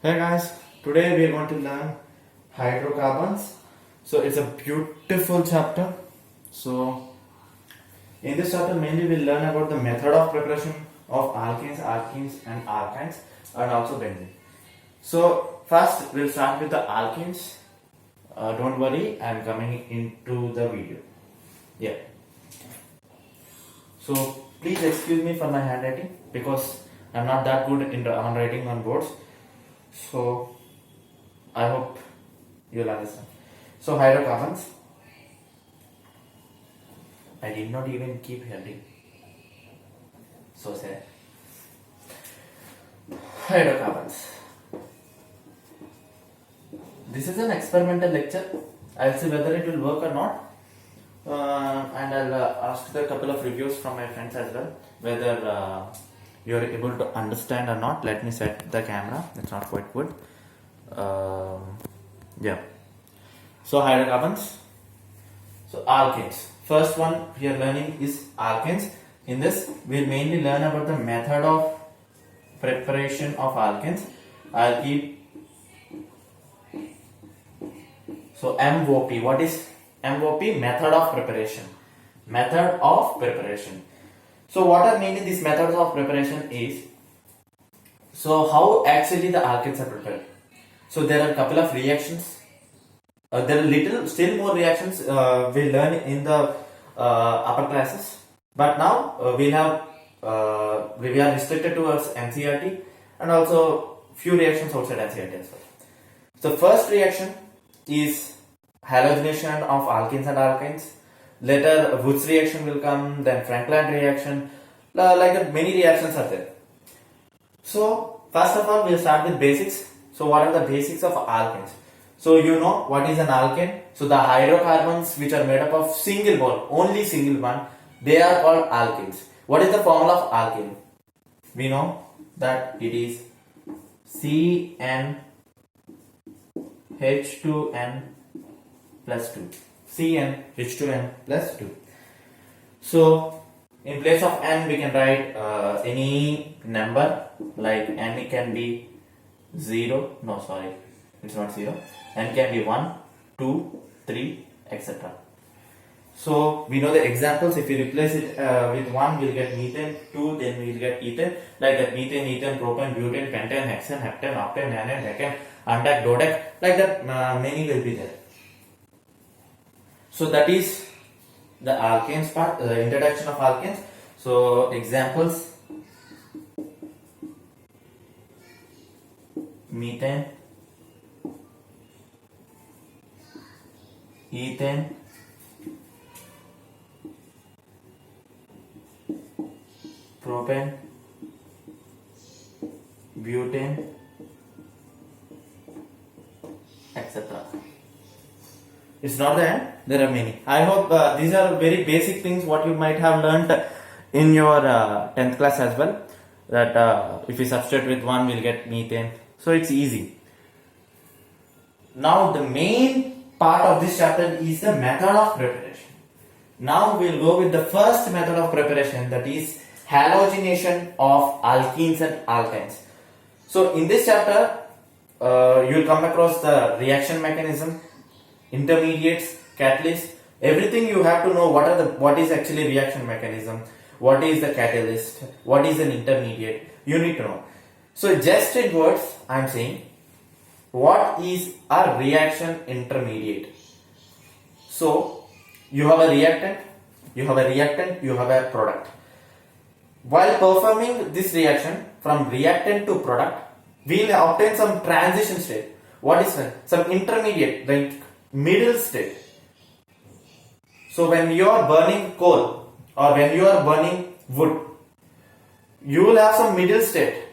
Hey guys, today we are going to learn hydrocarbons. So it's a beautiful chapter. So in this chapter mainly we'll learn about the method of preparation of alkanes, alkenes and alkynes and also benzene. So first we'll start with the alkanes. Don't worry, I'm coming into the video. Yeah. So please excuse me for my handwriting because I'm not that good in handwriting on boards. So I hope you'll understand. So hydrocarbons. I did not even keep heading. So sad. Hydrocarbons. This is an experimental lecture. I'll see whether it will work or not. And I'll ask a couple of reviews from my friends as well, whether you're able to understand or not. Let me set the camera. It's not quite good. Yeah. So hydrocarbons. So alkanes. First one we are learning is alkanes. In this, we'll mainly learn about the method of preparation of alkanes. I'll keep. So MOP. What is MOP? Method of preparation. Method of preparation. So what are mainly these methods of preparation is, so how actually the alkanes are prepared. So there are a couple of reactions. There are still more reactions we learn in the upper classes. But now we are restricted towards NCERT and also few reactions outside NCERT as well. So first reaction is halogenation of alkenes and alkynes. Later Woods reaction will come, then Franklin reaction, like that many reactions are there. So first of all we'll start with basics. So what are the basics of alkanes? So you know what is an alkane. So the hydrocarbons which are made up of single bond, only single bond, they are called alkanes. What is the formula of alkane? We know that it is CnH2n plus 2. CnH2n plus 2. So in place of n we can write any number, like n can be 0, no sorry, it's not 0, n can be 1, 2, 3, etc. So we know the examples. If you replace it with 1 we'll get methane, 2 then we'll get ethane, like that methane, ethane, propane, butane, pentane, hexane, heptane, octane, nanane, decane, untac, dodec, like that many will be there. So that is the alkanes part, introduction of alkanes. So examples: methane, ethane, propane, butane, etc. It's not the end, there are many. I hope these are very basic things what you might have learnt in your 10th class as well, that if we substitute with 1 we'll get methane. So it's easy. Now the main part of this chapter is the method of preparation. Now we'll go with the first method of preparation, that is halogenation of alkenes and alkynes. So in this chapter you'll come across the reaction mechanism, intermediates, catalyst, everything you have to know. What is actually reaction mechanism, what is the catalyst, what is an intermediate, you need to know. So just in words I am saying, what is a reaction intermediate? So you have a reactant, you have a product. While performing this reaction from reactant to product, we will obtain some transition state. What is that? Some intermediate, the middle state. So when you are burning coal or when you are burning wood, you will have some middle state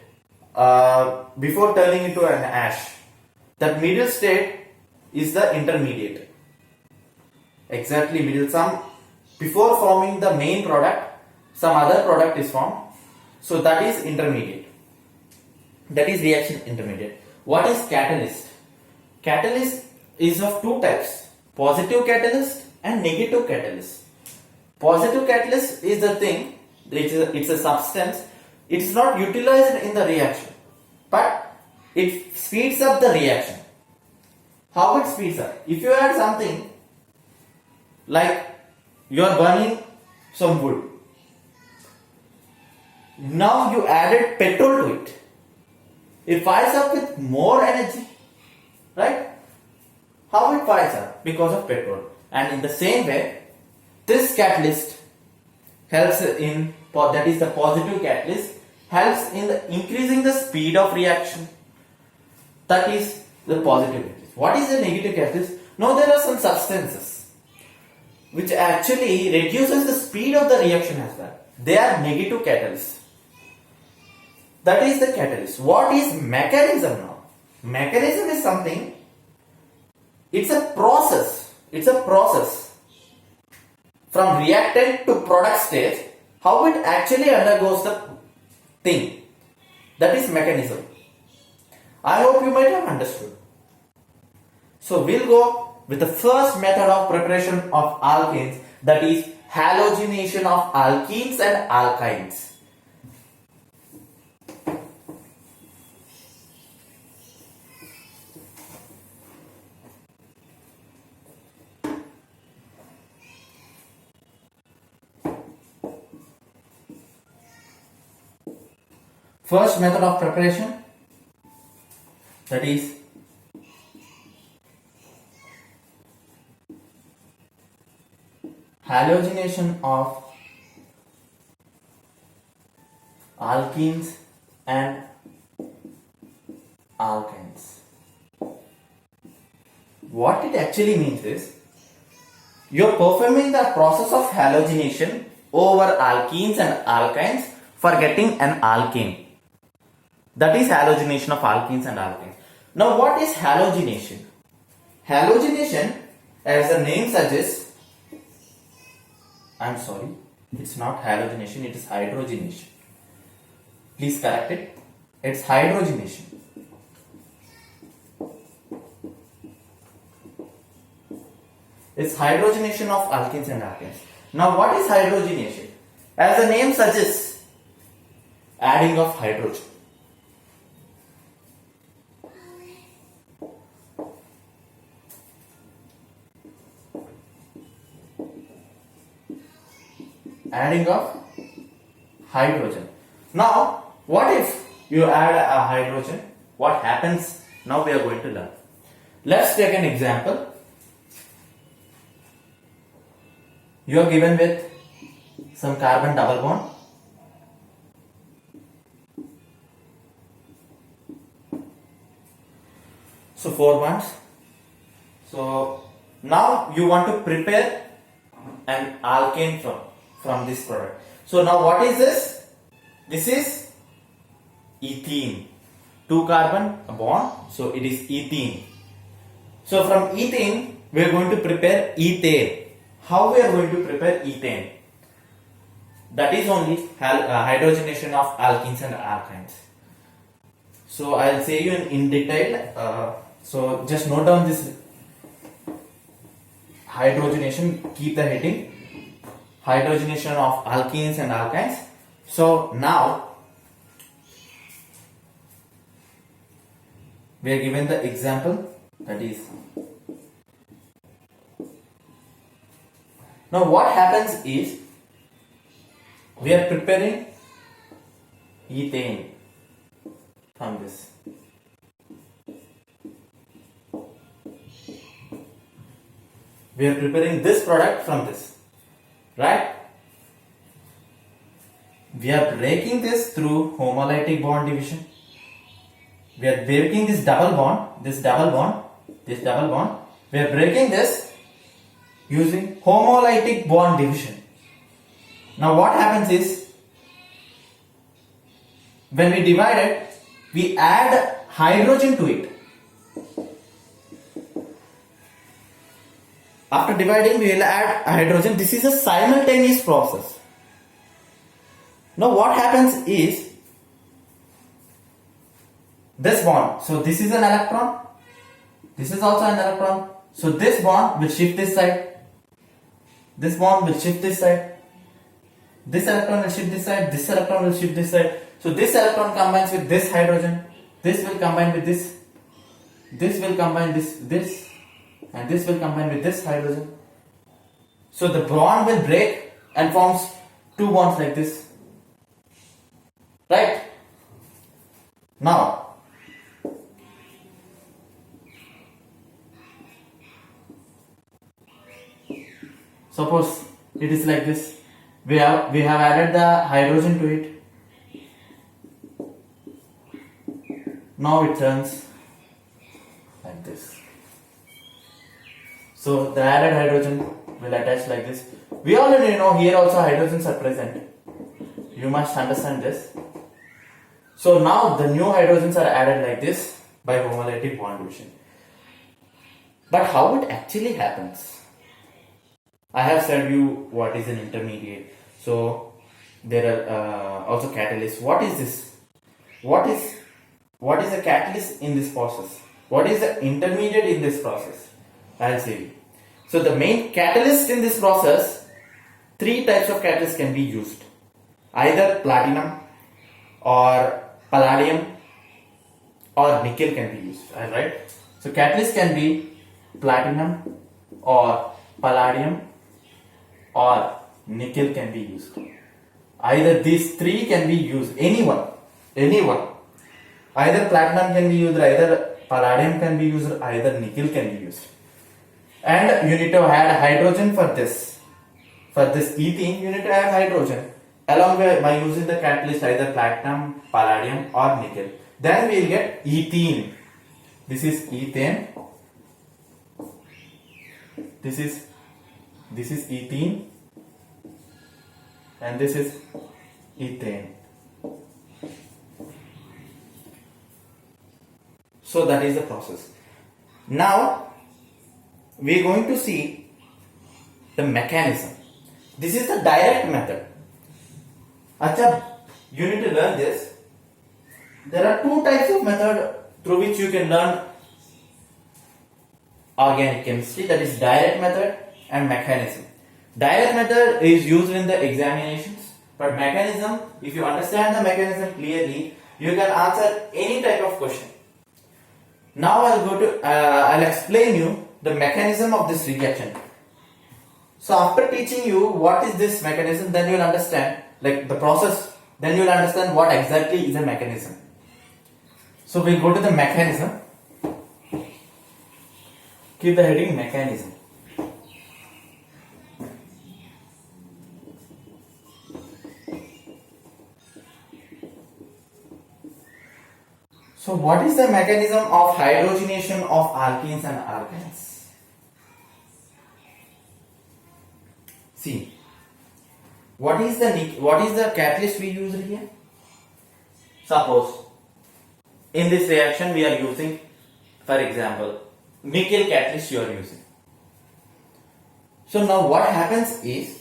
before turning into an ash. That middle state is the intermediate. Exactly middle. Before forming the main product, some other product is formed. So that is intermediate. That is reaction intermediate. What is catalyst? Catalyst is of two types: positive catalyst and negative catalyst. Positive catalyst is the thing, it's a substance, it's not utilized in the reaction, but it speeds up the reaction. How it speeds up? If you add something like you are burning some wood, now you added petrol to it. It fires up with more energy, right? How it fires up? Because of petrol. And in the same way, this catalyst helps in, that is the positive catalyst, helps in increasing the speed of reaction. That is the positive catalyst. What is the negative catalyst? Now there are some substances which actually reduces the speed of the reaction as well. They are negative catalysts. That is the catalyst. What is mechanism now? Mechanism is something, it's a process. It's a process from reactant to product stage, how it actually undergoes the thing. That is mechanism. I hope you might have understood. So we'll go with the first method of preparation of alkanes, that is halogenation of alkenes and alkynes. First method of preparation, that is halogenation of alkenes and alkynes. What it actually means is, you are performing the process of halogenation over alkenes and alkynes for getting an alkane. That is halogenation of alkenes and alkynes. Now what is halogenation? Halogenation, as the name suggests, I'm sorry, it's not halogenation, it is hydrogenation. Please correct it. It's hydrogenation. It's hydrogenation of alkenes and alkynes. Now what is hydrogenation? As the name suggests, adding of hydrogen. Adding of hydrogen. Now, what if you add a hydrogen? What happens? Now we are going to learn. Let's take an example. You are given with some carbon double bond. So 4 bonds. So now you want to prepare an alkane from this product. So now what is this? This is ethene. 2 carbon a bond, so it is ethene. So from ethene we are going to prepare ethane. How we are going to prepare ethane? That is only hydrogenation of alkenes and alkynes. So I will say you in detail. So just note down this hydrogenation, keep the heading. Hydrogenation of alkenes and alkynes. So now we are given the example, that is, now what happens is, we are preparing ethane from this. We are preparing this product from this, right? We are breaking this through homolytic bond division. We are breaking this double bond, this double bond. We are breaking this using homolytic bond division. Now what happens is, when we divide it, we add hydrogen to it. After dividing, we will add hydrogen. This is a simultaneous process. Now what happens is, this bond, so this is an electron, this is also an electron, so this bond will shift this side, this bond will shift this side, this electron will shift this side, this electron will shift this side. So this electron combines with this hydrogen, This will combine with this. This will combine this, and this will combine with this hydrogen. So the bond will break and forms two bonds like this. Right? Now, suppose it is like this. We have added the hydrogen to it. Now it turns like this. So the added hydrogen will attach like this. We already know here also hydrogens are present. You must understand this. So now the new hydrogens are added like this by homolytic bond division. But how it actually happens? I have said you what is an intermediate. So there are also catalysts. What is this? What is a catalyst in this process? What is the intermediate in this process? I'll say you. So the main catalyst in this process, three types of catalysts can be used. Either platinum or palladium or nickel can be used. Alright? So catalyst can be platinum or palladium or nickel can be used. Either these three can be used. Anyone. Either platinum can be used, either palladium can be used, either nickel can be used. And you need to add hydrogen for this. For this ethene, you need to add hydrogen along with by using the catalyst either platinum, palladium or nickel. Then we will get ethene. This is ethane. This is ethene. And this is ethane. So that is the process. Now we are going to see the mechanism. This is the direct method. Acha, you need to learn this. There are two types of method through which you can learn organic chemistry, that is direct method and mechanism. Direct method is used in the examinations, but mechanism, if you understand the mechanism clearly, you can answer any type of question. Now I'll explain you the mechanism of this reaction. So after teaching you what is this mechanism, then you will understand like the process, then you will understand what exactly is a mechanism. So we'll go to the mechanism. Keep the heading mechanism. So what is the mechanism of hydrogenation of alkenes and alkynes? See, what is the catalyst we use here? Suppose in this reaction we are using, for example, nickel catalyst you are using. So now what happens is,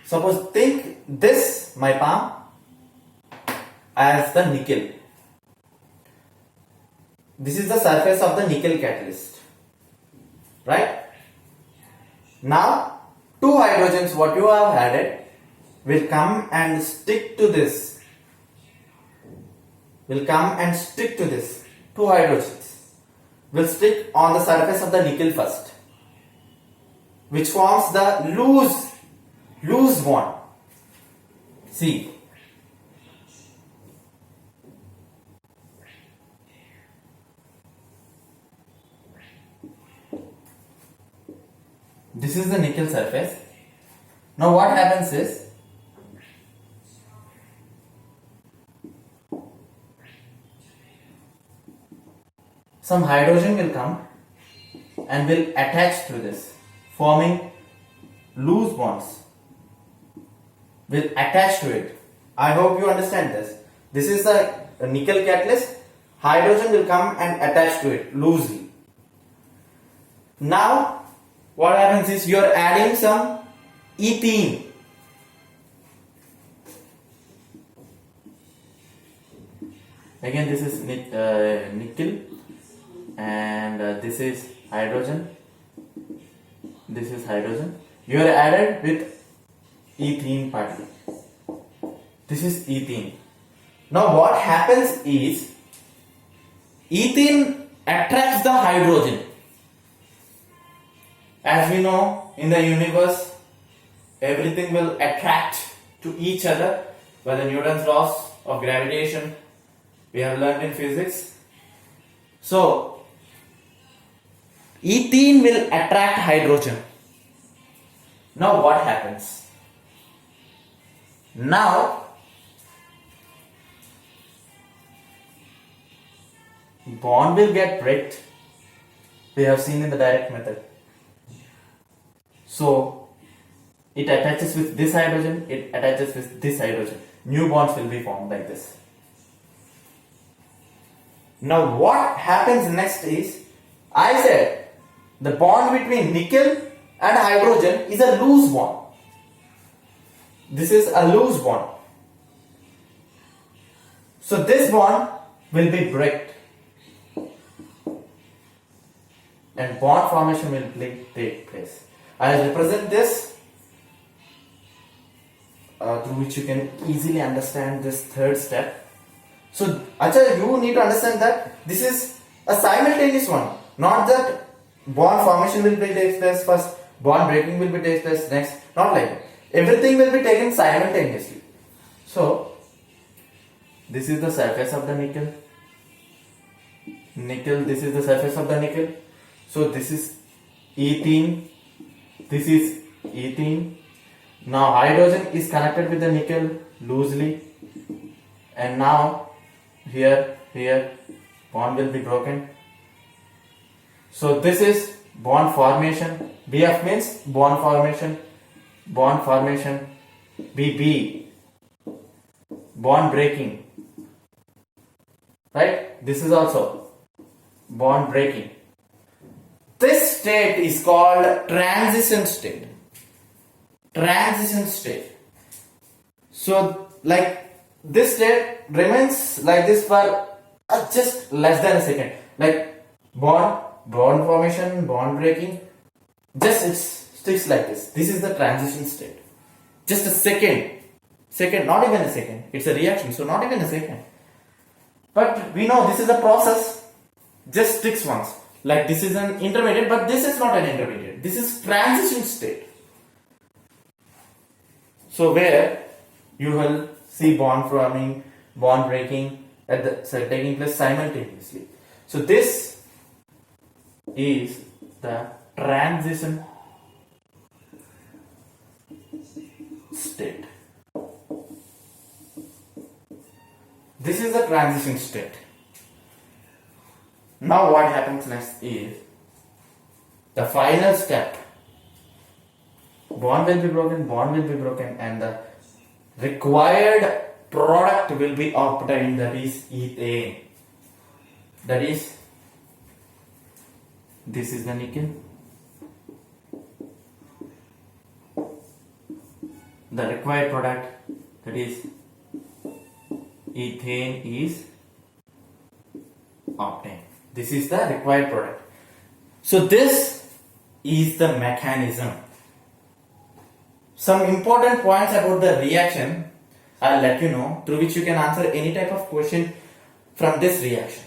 suppose think this, my palm, as the nickel. This is the surface of the nickel catalyst, right? Now two hydrogens what you have added will come and stick to this. Two hydrogens will stick on the surface of the nickel first, which forms the loose bond. See, this is the nickel surface. Now what happens is, some hydrogen will come and will attach to this, forming loose bonds. Will attach to it. I hope you understand this. This is the nickel catalyst. Hydrogen will come and attach to it loosely. Now what happens is you are adding some ethene. Again this is nickel and this is hydrogen. This is hydrogen. You are added with ethene particle. This is ethene. Now what happens is ethene attracts the hydrogen. As we know, in the universe, everything will attract to each other by the Newton's laws of gravitation we have learned in physics. So, ethene will attract hydrogen. Now what happens? Now, bond will get breaked. We have seen in the direct method. So, it attaches with this hydrogen, it attaches with this hydrogen. New bonds will be formed like this. Now, what happens next is, I said the bond between nickel and hydrogen is a loose bond. This is a loose bond. So, this bond will be breaked and bond formation will take place. I will represent this through which you can easily understand this third step. So, Acharya, you need to understand that this is a simultaneous one. Not that bond formation will be take place first, bond breaking will be take place next. Not like that. Everything will be taken simultaneously. So, this is the surface of the nickel. This is the surface of the nickel. So, this is ethene. This is ethene. Now hydrogen is connected with the nickel loosely, and now here bond will be broken. So this is bond formation. BF means bond formation. BB bond breaking. Right? This is also bond breaking. This state is called transition state. Transition state. So, like this state remains like this for just less than a second. Like bond formation, bond breaking, just it sticks like this. This is the transition state. Just a second, not even a second. It's a reaction, so not even a second. But we know this is a process. Just sticks once. Like this is an intermediate, but this is not an intermediate. This is transition state. So where you will see bond forming, bond breaking taking place simultaneously. So this is the transition state. This is the transition state. Now what happens next is the final step. Bond will be broken, and the required product will be obtained, that is ethane. That is, this is the nickel. The required product, that is ethane, is obtained. This is the required product. So this is the mechanism. Some important points about the reaction I'll let you know, through which you can answer any type of question from this reaction.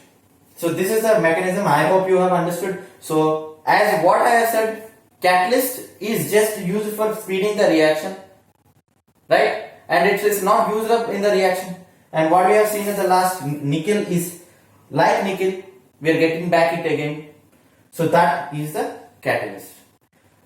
So this is the mechanism. I hope you have understood. So as what I have said, catalyst is just used for speeding the reaction, right? And it is not used up in the reaction. And what we have seen in the last, nickel is like nickel, we are getting back it again. So that is the catalyst.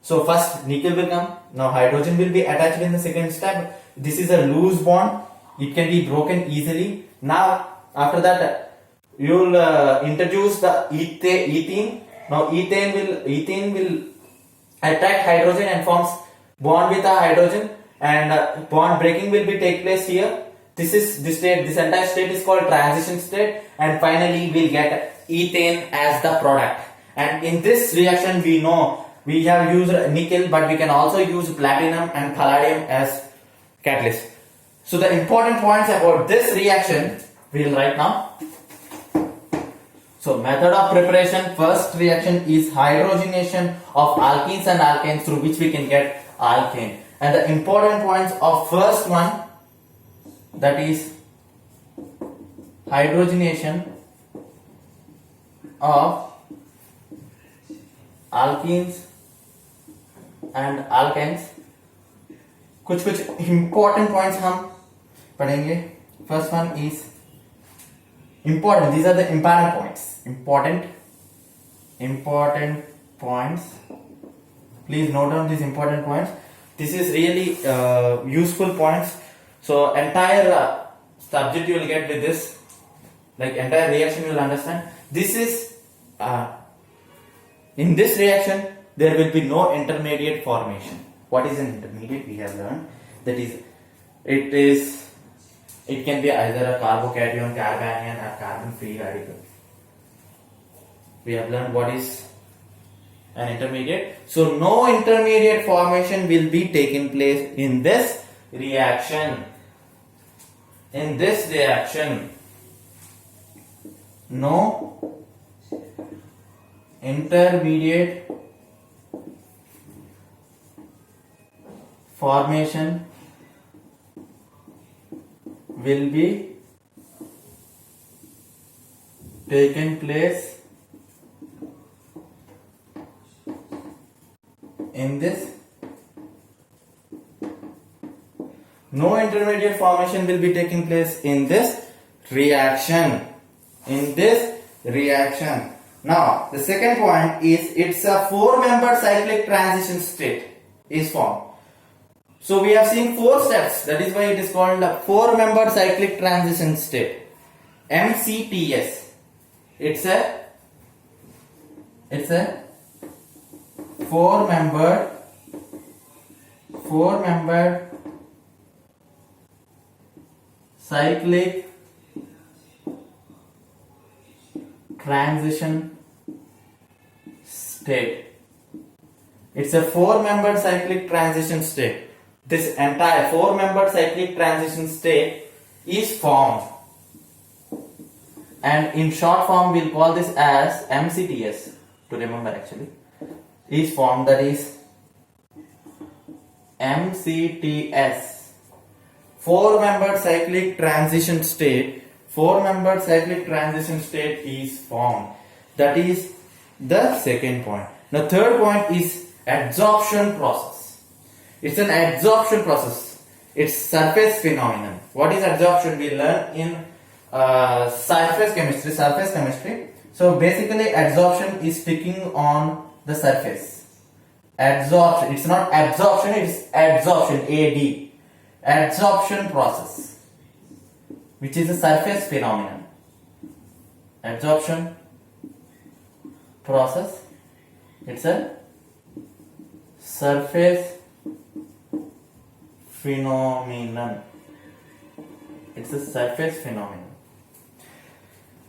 So first nickel will come. Now hydrogen will be attached in the second step. This is a loose bond. It can be broken easily. Now after that you will introduce the ethene. Now ethene will attract hydrogen and forms bond with a hydrogen, and bond breaking will be take place here. This entire state is called transition state, and finally we'll get ethane as the product. And in this reaction we know we have used nickel, but we can also use platinum and palladium as catalyst. So the important points about this reaction we will write now. So method of preparation, first reaction is hydrogenation of alkenes and alkanes, through which we can get alkane. And the important points of first one, that is hydrogenation of alkenes and alkanes. कुछ important points हम पढ़ेंगे. First one is important. These are the important points. Important points. Please note down these important points. This is really useful points. So entire subject you will get with this, like entire reaction you will understand. This is in this reaction there will be no intermediate formation. What is an intermediate? We have learned that it can be either a carbocation, carbanion, or carbon free radical. We have learned what is an intermediate. So no intermediate formation will be taking place in this reaction. In this reaction, no intermediate formation will be taken place in this. No intermediate formation will be taking place in this reaction. Now, the second point is it's a 4-member cyclic transition state is formed. So we have seen 4 steps. That is why it is called a 4-member cyclic transition state. MCTS. It's a 4-member cyclic transition state. It's a 4-member cyclic transition state. This entire 4-member cyclic transition state is formed, and in short form we'll call this as MCTS to remember actually. Is formed, that is MCTS, 4-member cyclic transition state. 4-member cyclic transition state is formed. That is the second point. The third point is adsorption process. It's an adsorption process. It's surface phenomenon. What is adsorption? We learn in surface chemistry. So basically adsorption is sticking on the surface. Adsorption. It's not absorption, it's adsorption. AD. Adsorption process, which is a surface phenomenon. Adsorption process. It's a surface phenomenon. It's a surface phenomenon.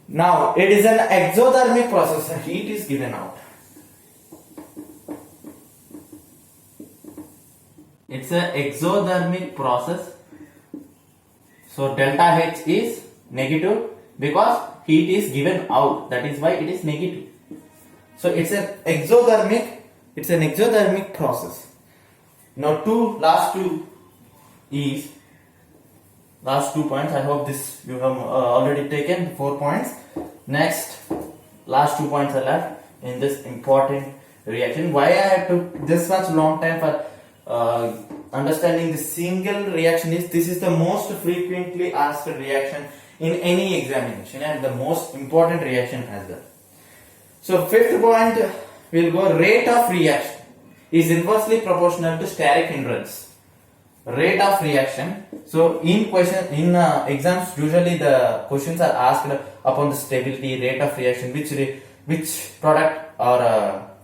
Now, it is an exothermic process. Heat is given out. It's an exothermic process. So, delta H is negative because heat is given out. That is why it is negative. So, it's an exothermic process. Now, last two points. I hope this you have already taken 4 points. Next, last 2 points are left in this important reaction. Why I have took this much long time for understanding the single reaction is this is the most frequently asked reaction in any examination and the most important reaction as well. So, fifth point will go rate of reaction is inversely proportional to steric hindrance. Rate of reaction. So in exams usually the questions are asked upon the stability, rate of reaction, which product or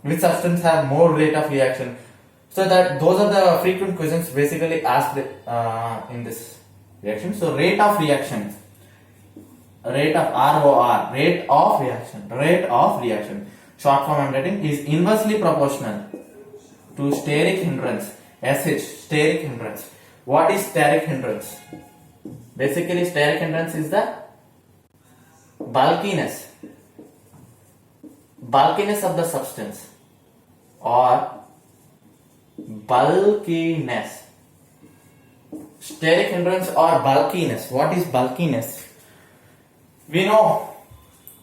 which substance have more rate of reaction. So that those are the frequent questions basically asked in this reaction. So rate of reaction, rate of ROR, rate of reaction. Short form I'm writing is inversely proportional to steric hindrance. SH, steric hindrance. What is steric hindrance? Basically, steric hindrance is the bulkiness of the substance or bulkiness. Steric hindrance or bulkiness. What is bulkiness? We know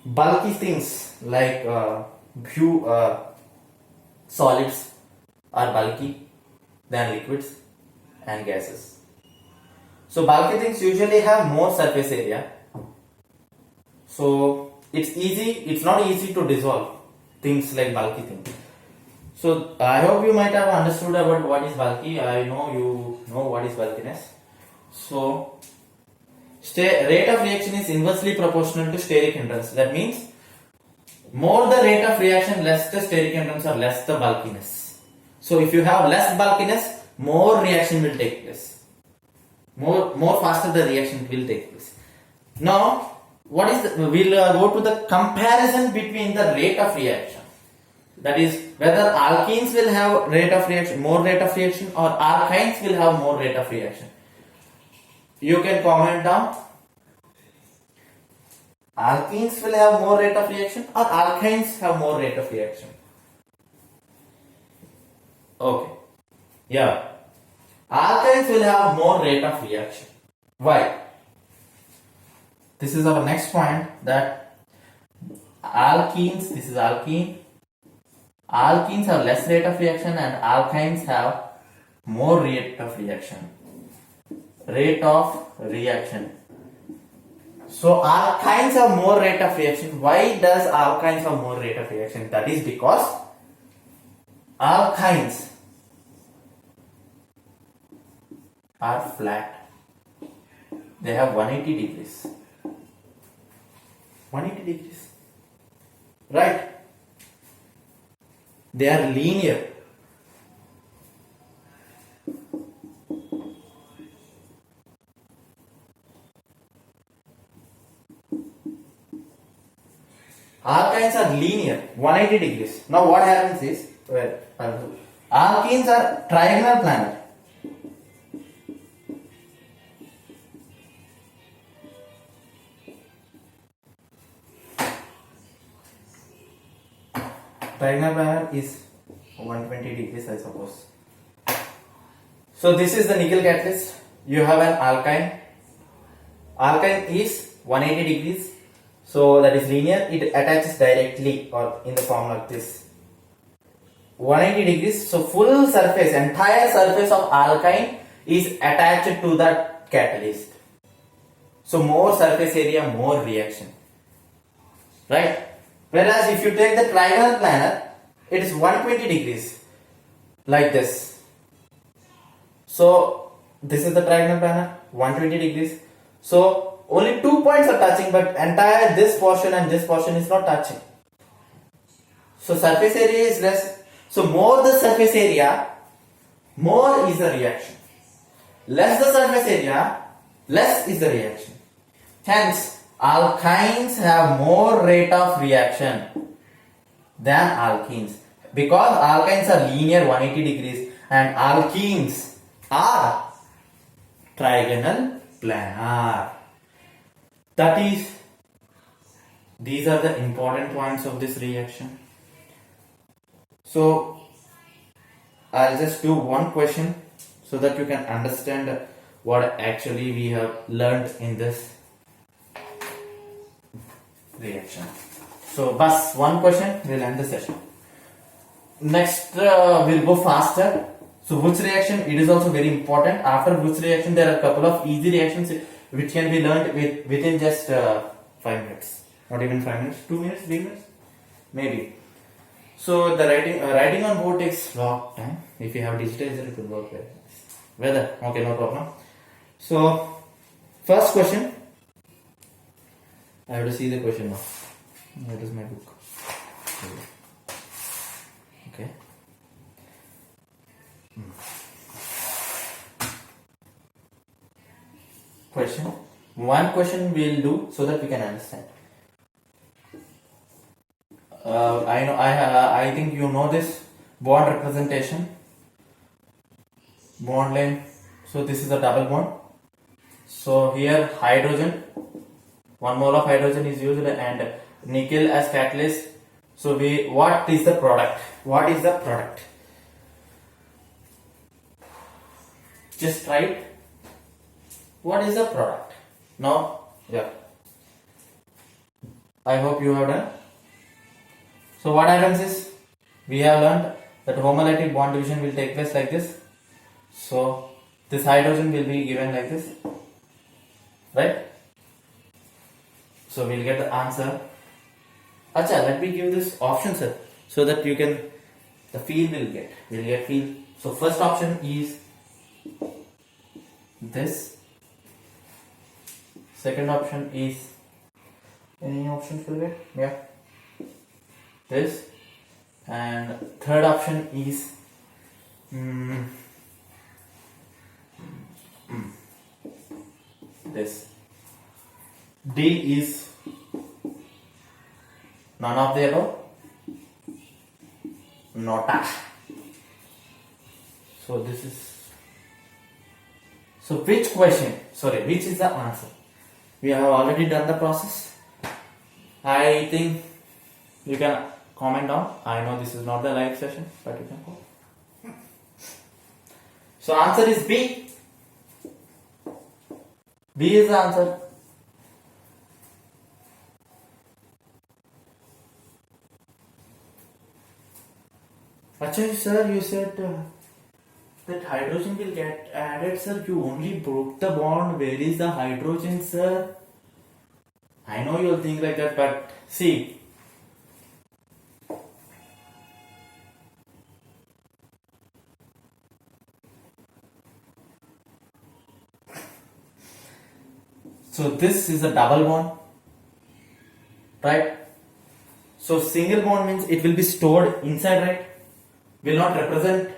bulky things like few solids are bulky than liquids and gases. So bulky things usually have more surface area. So it's not easy to dissolve things like bulky things. So I hope you might have understood about what is bulky. I know you know what is bulkiness. So rate of reaction is inversely proportional to steric hindrance. That means more the rate of reaction, less the steric hindrance or less the bulkiness. So if you have less bulkiness, more reaction will take place. More faster the reaction will take place. Now, we'll go to the comparison between the rate of reaction. That is whether alkenes will have more rate of reaction or alkynes will have more rate of reaction. You can comment down. Alkenes will have more rate of reaction or alkynes have more rate of reaction. Okay. Yeah. Alkynes will have more rate of reaction. Why? This is our next point, that alkenes, this is alkene. Alkenes have less rate of reaction and alkynes have more rate of reaction. Rate of reaction. So alkynes have more rate of reaction. Why does alkynes have more rate of reaction? That is because alkynes are flat. They have 180 degrees. 180 degrees. Right? They are linear. Alkynes are linear, 180 degrees. Now what happens is, alkenes are trigonal planar. Trigonal planar is 120 degrees, I suppose. So this is the nickel catalyst. You have an alkyne. Alkyne is 180 degrees. So that is linear. It attaches directly or in the form like this. 180 degrees. So full surface, entire surface of alkyne is attached to that catalyst. So more surface area, more reaction. Right? Whereas if you take the trigonal planar, it is 120 degrees like this. So this is the trigonal planar, 120 degrees. So only 2 points are touching, but entire this portion and this portion is not touching. So surface area is less. So more the surface area, more is the reaction. Less the surface area, less is the reaction. Hence, alkynes have more rate of reaction than alkenes, because alkynes are linear 180 degrees and alkenes are trigonal planar. That is, these are the important points of this reaction. So I'll just do one question so that you can understand what actually we have learned in this reaction. So bus one question, we'll end the session. Next we'll go faster. So Woods reaction, it is also very important. After Woods reaction there are a couple of easy reactions which can be learned within just 5 minutes. Not even 5 minutes, 2 minutes, 3 minutes, maybe. So the writing on board takes long time. If you have digitizer, it will work very nice. Weather, okay, no problem. So first question, I have to see the question now. That is my book. Okay. Question. One question we'll do so that we can understand. I think you know this bond representation. Bond line. So this is a double bond. So here hydrogen, 1 mole of hydrogen is used and nickel as catalyst. So what is the product? What is the product? Just write what is the product. Now, yeah. I hope you have done. So what happens is, we have learned that homolytic bond division will take place like this. So this hydrogen will be given like this, right? So we'll get the answer. Acha, let me give this option, sir, so that you can, the field will get field. So first option is this. Second option is, any options will get? Yeah. This. And third option is this. D is none of the above. Nota. So this is. So which question? Sorry, which is the answer? We have already done the process. I think you can comment down. I know this is not the live session, but you can comment. So answer is B. B is the answer. Actually, sir, you said that hydrogen will get added, sir. You only broke the bond. Where is the hydrogen, sir? I know you'll think like that, but see. So this is a double bond, right? So single bond means it will be stored inside, right? Will not represent,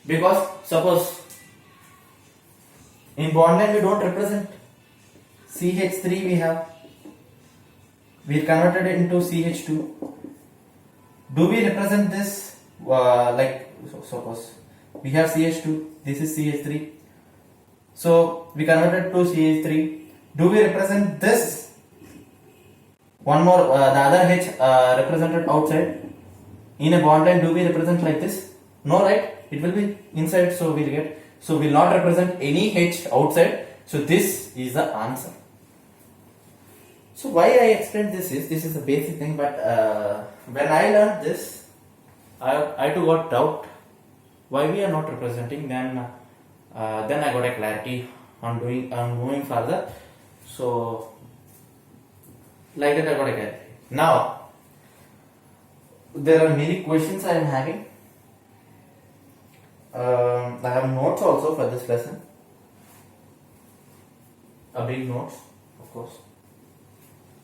because suppose in bond line we don't represent CH3 we converted it into CH2. Do we represent this suppose we have CH2, this is CH3, so we converted to CH3. Do we represent this one more the other H represented outside in a bond line? Do we represent like this? No, right? It will be inside, so we'll get, so we'll not represent any H outside. So this is the answer. So why I explained this is a basic thing, but when I learned this, I too got doubt why we are not representing. Then I got a clarity on moving further. So like that I got a clarity. Now there are many questions I am having. I have notes also for this lesson. A big notes, of course.